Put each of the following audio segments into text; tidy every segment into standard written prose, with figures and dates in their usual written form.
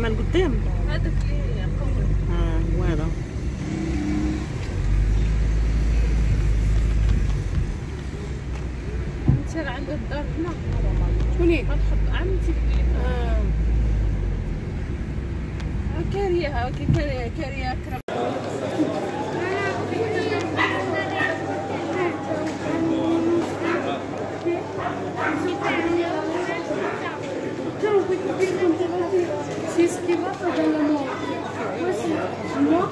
كيما القدام. هذاك اللي قوي. هو هذا. انت راه عندها الدار هنا. شكوني؟ غنحط عمتي اللي كاريه كاريه كرم. C'est ce qui va pas dans le monde. Moi,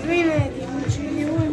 وين هادي؟ تجيني وين؟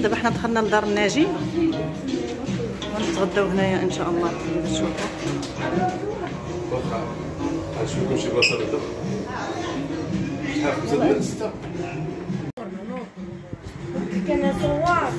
دابا حنا دخلنا لدار الناجي غنتغداو هنايا ان شاء الله. شوفوا واخا غنشوف لكم شي بلاصه بعدا شحال 5 ديال 6 كان صواب.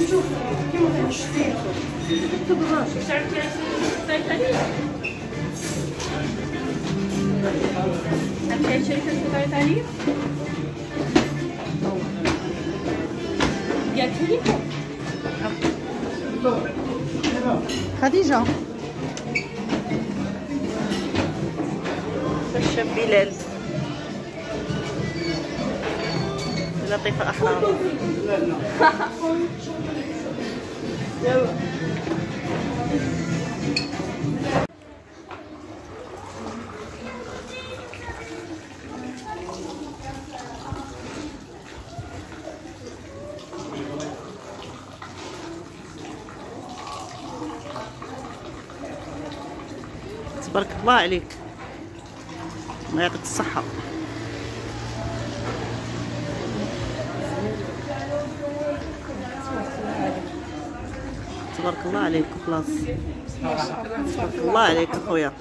نشوف كيما كنشتي تبغاش تعرفي التايتانيك عرفتي شركة التايتانيك قالت لي خديجة الشاب بلال لطيفة أحرار. تبارك الله عليك، الله يعطيك الصحة. تبارك الله عليك خلاص، تبارك الله عليك اخويا.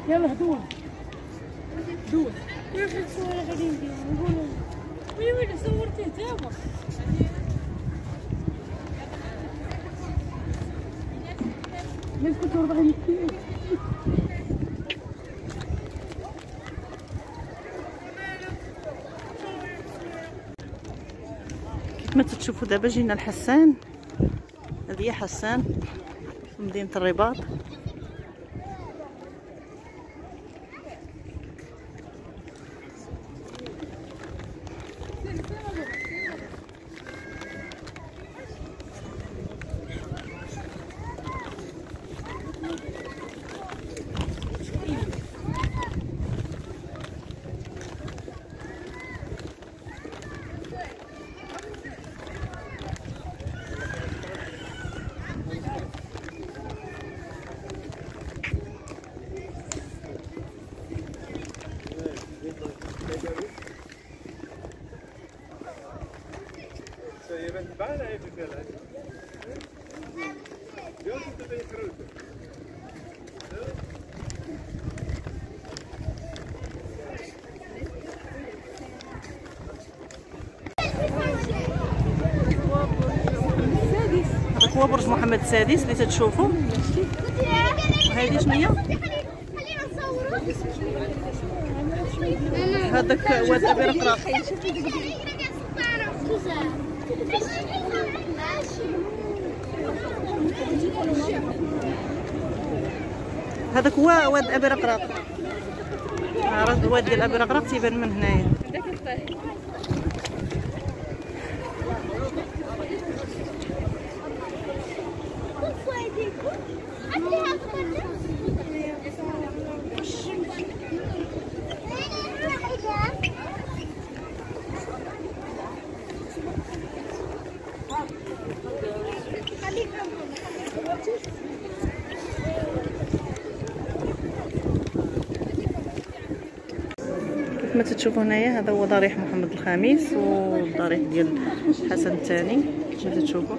يلا هدول دول كيف تصور غادي نديرو نقولوا وي صورتيه تما ليش كنت باغي نكتب كما تشوفوا دابا جينا لحسان. هذه هي حسان في مدينة الرباط. هذاك هو برج محمد السادس اللي تتشوفوا. وهذه شنو هي؟ هذاك واد ابي رقراق. هذاك هو واد ابي رقراق. راه الواد ديال ابي رقراق تيبان من هنايا. كما تشوفوا هنايا هذا هو ضريح محمد الخامس والضريح ديال الحسن الثاني كما تشوفوا.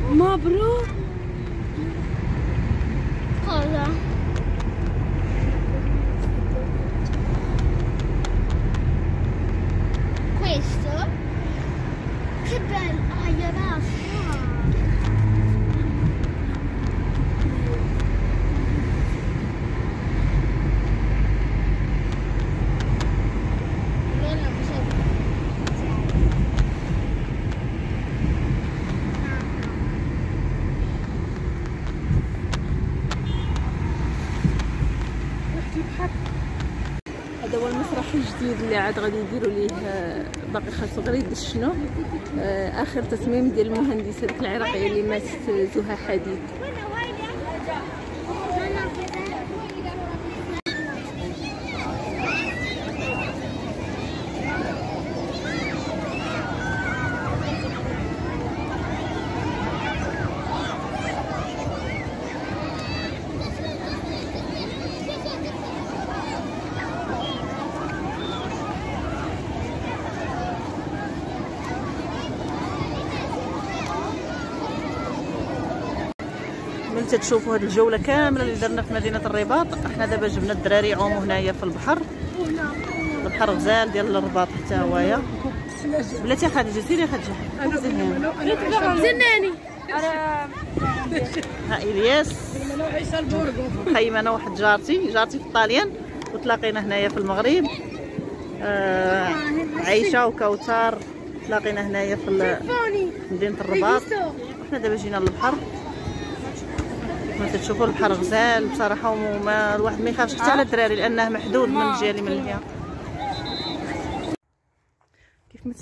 مبروك. Cosa? Questo? Che bello! Ah, io هذا هو المسرح الجديد اللي عاد غادي يديروا ليه، باقي خاصو غير يدشنوه. اخر تصميم ديال المهندسه ديك العراقيه اللي ماتت زها حديد. ملي تشوفوا هذه الجوله كامله اللي درنا في مدينه الرباط. احنا دابا جبنا الدراري يعوموا هنايا في البحر غزال ديال الرباط حتى هوايا. بلاتي خديجه سيري خديجه زناني. ها الياس مخيمه انا واحد جارتي في الطاليان، وتلاقينا هنايا في المغرب. عايشه وكوثر تلاقينا هنايا في مدينه الرباط. احنا دابا جينا للبحر. ما تشوفوا البحر غزال بصراحه، وما الواحد ما يخافش حتى على الدراري لانه محدود من الجهه اللي من الجهه. كيف ما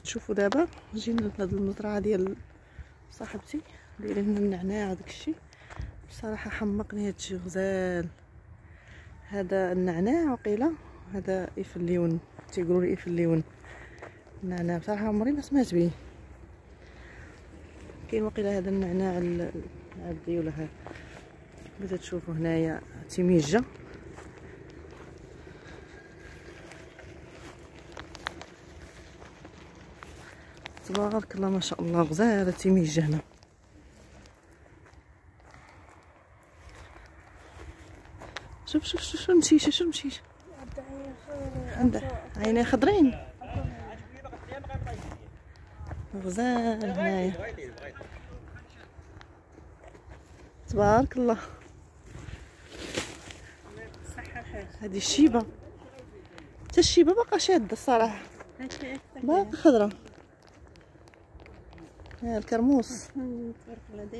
تشوفوا دابا جينا لهاد المزرعه ديال صاحبتي دايرين لنا النعناع وداك الشيء. بصراحه حمقني هادشي غزال. هذا النعناع وقيله هذا ايفليون، تيقولوا لي ايفليون النعناع. بصراحه عمري ما سمعت به. كاين وقيله هذا النعناع العادي ولا هذا. بدا تشوفوا هنايا تيميجه. تبارك الله ما شاء الله غزاله تيميجه هنا. شوف المشيشه، شوف المشيشه عندها عينين خضرين غزال هنايا تبارك الله. هذه الشيبه، حتى الشيبه باقا شاده الصراحه، باقا خضره. ها الكرموس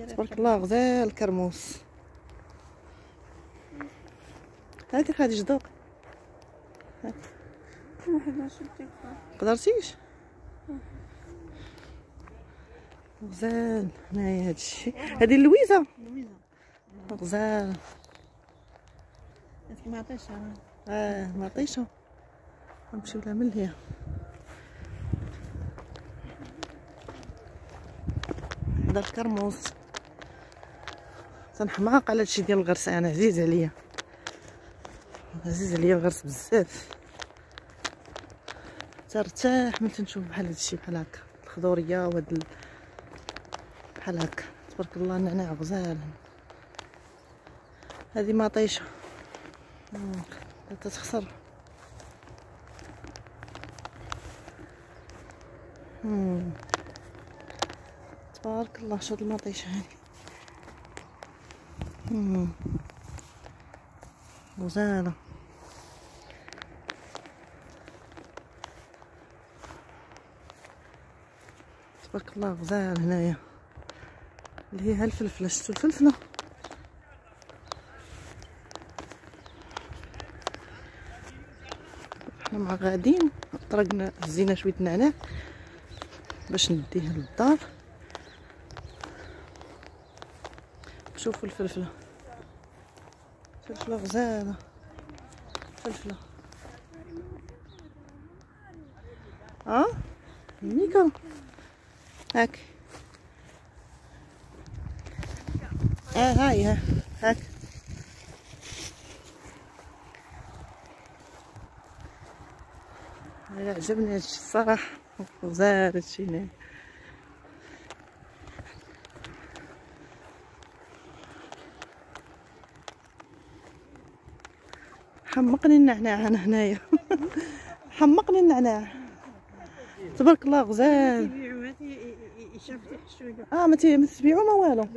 تبارك الله غزال الكرموس. هاكي خديجه ذوق قدرتيش غزال هنايا هادشي. هادي اللويزه غزال معطيشه. معطيشه نمشيو لها من هي. هذا الكرموس تنحماق على هادشي ديال الغرس. انا عزيز عليا الغرس بزاف. ترتاح من تنشوف بحال هادشي بحال هكا الخضوريه وهاد بحال هكا تبارك الله. النعناع غزال. هذه مطيشه تتخسر. تبارك الله. شوف المطيشه هذه غزاله. تبارك الله غزال هنايا اللي هي الفلفله. شفتوا الفلفله؟ احنا مع غاديين طرقنا هزينا شويه نعناع باش نديه للدار. شوفوا الفلفله، فلفله غزاله، فلفله ميكا هاك هاي هاك. عجبني هادشي الصراحه، غزال هادشي هنا. حمقني النعناع انا هنايا حمقني النعناع تبارك الله غزال. ما تبيعوا ما والو.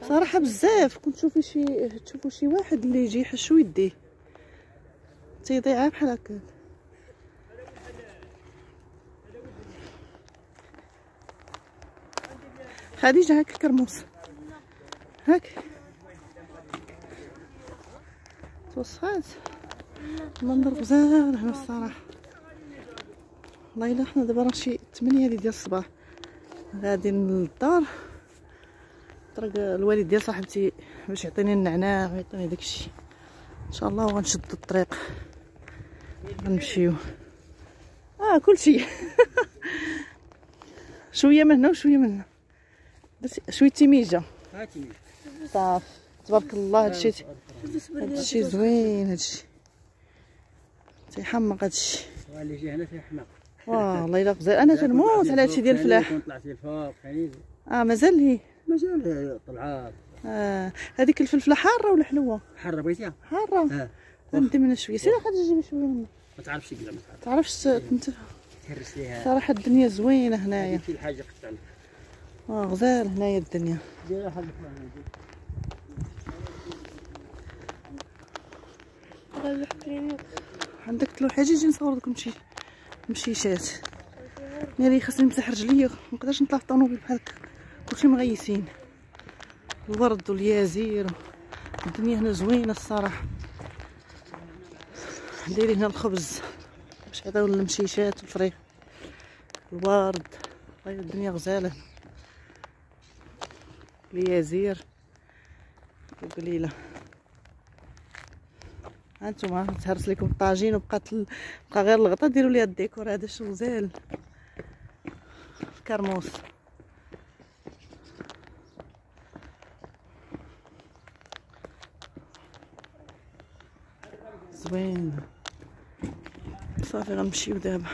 صراحه بزاف كنت تشوفوا شي واحد اللي يجي يحشو يديه تيضيعها بحال هكا. خديجه هاك كرموس هاك توصفات. المنظر غزال هنا الصراحه. والله الا حنا دابا راه شي 8 ديال الصباح غادي للدار. طرق الوالد ديال صاحبتي باش يعطيني النعناع ويعطيني داكشي ان شاء الله، وغنشد الطريق غنمشيو. كلشي شويه من هنا وشويه من هنا، شويه تيميجه صافي. تبارك الله هادشي زوين، هادشي تيحمق هادشي. اللي يجي هنا تيحمق. والله الا غزال. انا تنموت على هادشي ديال الفلاح. طلعتي الفوق حنين. مازال هي مازال طلعات. هذيك الفلفله حاره ولا حلوه؟ حاره بغيتيها؟ حاره. ندي منها شويه. سير خدي جيبي شويه منها. ما تعرفش كاع ما تعرفش انت. تهرس ليها صراحه الدنيا زوينه هنايا. شي الحاجه قطع لك. غزال هنايا الدنيا. ديرها حاجه عندك تلوحه جي نصور لكم شي مشيشات. ناري خاصني نمسح رجليا، منقدرش نطلع في الطوموبيل بحال هكا كلشي مغيسين. الورد واليازير الدنيا هنا زوينه الصراحه. دايرين هنا الخبز باش يعطيو لنا المشيشات والفريخ الورد. والله الدنيا غزاله. اليازير وقليله. هانتوما تهرس لكم الطاجين وبقى غير الغطا ديروا ليها الديكور. هذا شو غزال كرموس. زوين صافي غنمشيو دابا.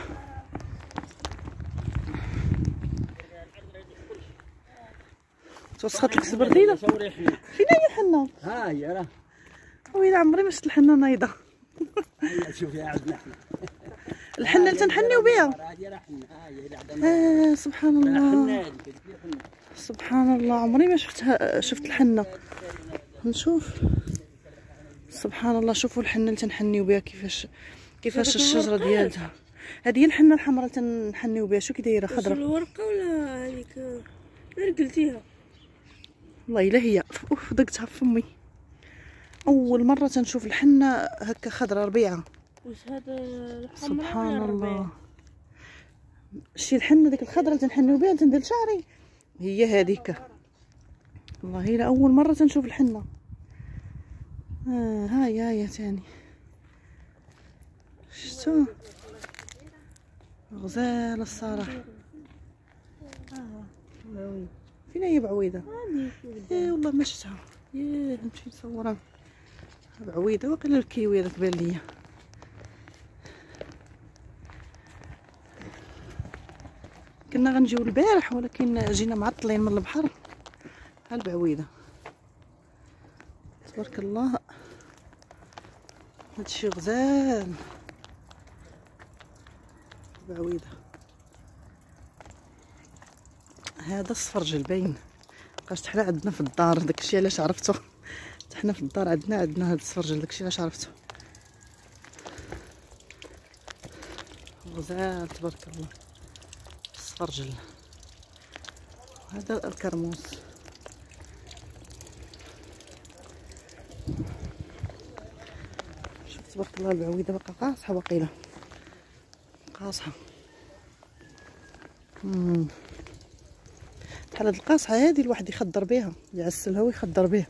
توسخات لك السبرديله. فين هي الحنه؟ ها هي راه. ويلي عمري ما شفت الحنه نايضه. شوفي عندنا حنا الحنه اللي تنحنيو بها. هذه راه حنا. سبحان الله سبحان الله. عمري ما شفت الحنه. نشوف سبحان الله. شوفوا الحنه اللي تنحنيو بها كيفاش الشجره ديالها. هذه هي الحنه الحمراء اللي تنحنيو بها. شو كي دايره خضراء الورقه ولا هذيك غير قلتيها؟ والله الا هي. دقتها في فمي. اول مره تنشوف الحنه هكا خضراء ربيعه. واش هذا الحمراء؟ سبحان الله. شي الحنه ديك الخضراء اللي تنحنيو بها تندير شعري هي هذيك. والله الا اول مره تنشوف الحنه. هاي تاني. شفتو غزال الصراحه. فين هي بعويده؟ والله ما شفتها. نمشي نصورها بعويده. وقيلا الكيوي هذاك بان ليا. كنا غنجيو البارح ولكن جينا معطلين من البحر. ها البعويده تبارك الله. هادشي غزال بعويده. هذا الصفرج الباين بقاش حنا عندنا في الدار. داكشي علاش عرفتو. حنا في الدار عندنا هاد الصفرج. داكشي علاش عرفتو. غزال تبارك الله. الصرجل هذا الكرموس. شوف تبارك الله البعويدة باقا قاصحة باقيلة قاصحة. بحال هاد القاصحة هادي الواحد يخدر بها، يعسلها ويخدر بها.